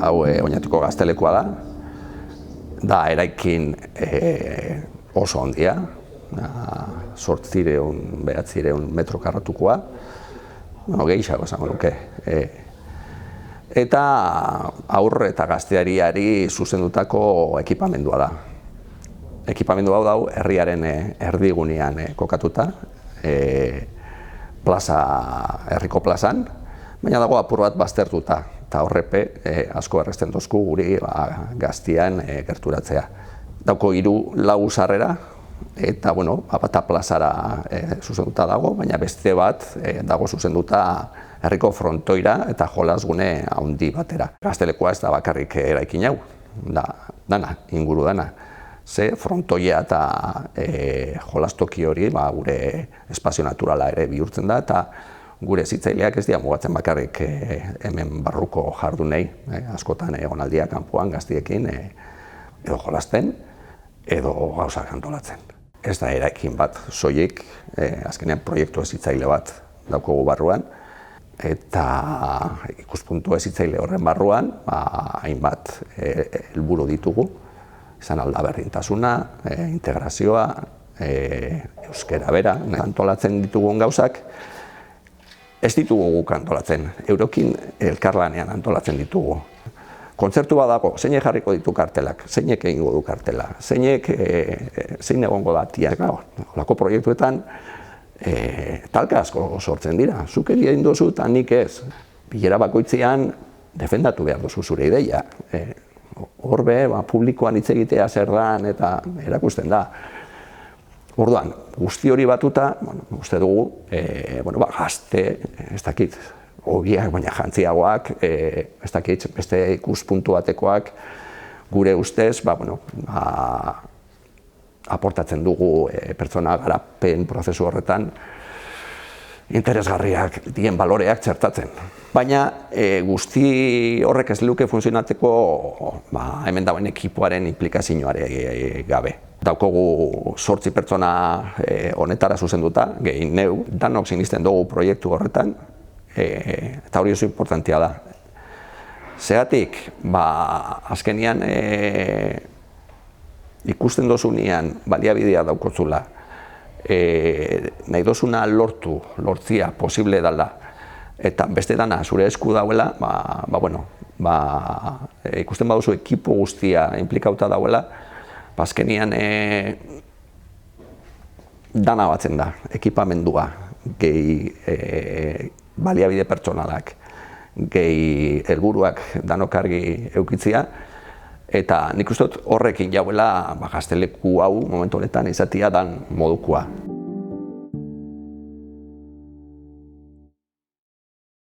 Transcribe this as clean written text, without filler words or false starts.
Hau Oñatiko gaztelekua da eraikin oso handia, 800-900 metro karratukoa, gehiago esango nuke. Eta haur eta gazteariari zuzendutako ekipamendua da. Ekipamendu hau dau herriaren erdigunean kokatuta, herriko plazan, baina dago apur bat baztertuta, eta horrepe asko erresten dozku guri gaztian gerturatzea. Dauko 3-4 sarrera, eta bata plazara zuzenduta dago, baina beste bat dago zuzenduta herriko frontoira eta jolasgune handi batera. Gaztelekua ez da bakarrik eraikin hau, dana, inguru dana. Ze frontoia eta jolastoki hori gure espazio naturala ere bihurtzen da, eta gure hezitzaileak ez dira mugatzen bakarrik hemen barruko jardunei, askotan egonaldiak kanpoan gaztiekin edo jolasten edo gauzak antolatzen. Ez da eraikin bat soilik, azkenean proiektu hezitzaile bat daukagu barruan, eta ikuspuntu hezitzaile horren barruan hainbat helburu ditugu, izan alda berdintasuna, integrazioa, euskera bera, antolatzen ditugun gauzak, ez ditugu guk antolatzen, eurekin elkarlanean antolatzen ditugu. Kontzertu bat dago, zeinek jarriko ditu kartelak, zeinek egingo du kartela, zein egongo da tiak. Olako proiektuetan talka asko sortzen dira, zuk egin dozu eta nik ez. Bilera bakoitzean defendatu behar duzu zure ideia. Horbe, publikoan hitz egitea zer dan eta erakusten da. Orduan, guzti hori batuta, uste dugu, gazte, ez dakit, hobiak, baina jantziagoak, ez dakit, beste ikuspuntu batekoak, gure ustez, aportatzen dugu pertsona garapen prozesu horretan interesgarriak dien baloreak txertatzen. Baina guzti horrek ez luke funtzionateko hemen dagoen ekipoaren implikazioare gabe. Daukogu 8 pertsona honetara zuzenduta, gehi neu, danok sinisten dugu proiektu horretan, eta hori oso importantea da. Zegatik, azkenian ikusten dozunean baliabidea daukotzula, nahi dozuna lortzia posible dala, eta beste dana zure esku dauela, ikusten baduzu ekipo guztia implikauta dauela, azkenian dana batzen da, ekipamendua, gehi baliabide pertsonalak, gehi helburuak danok argi eukitzia, eta nik uste dut horrekin jauela gazteleku hau momentu honetan izatea dan modukoa.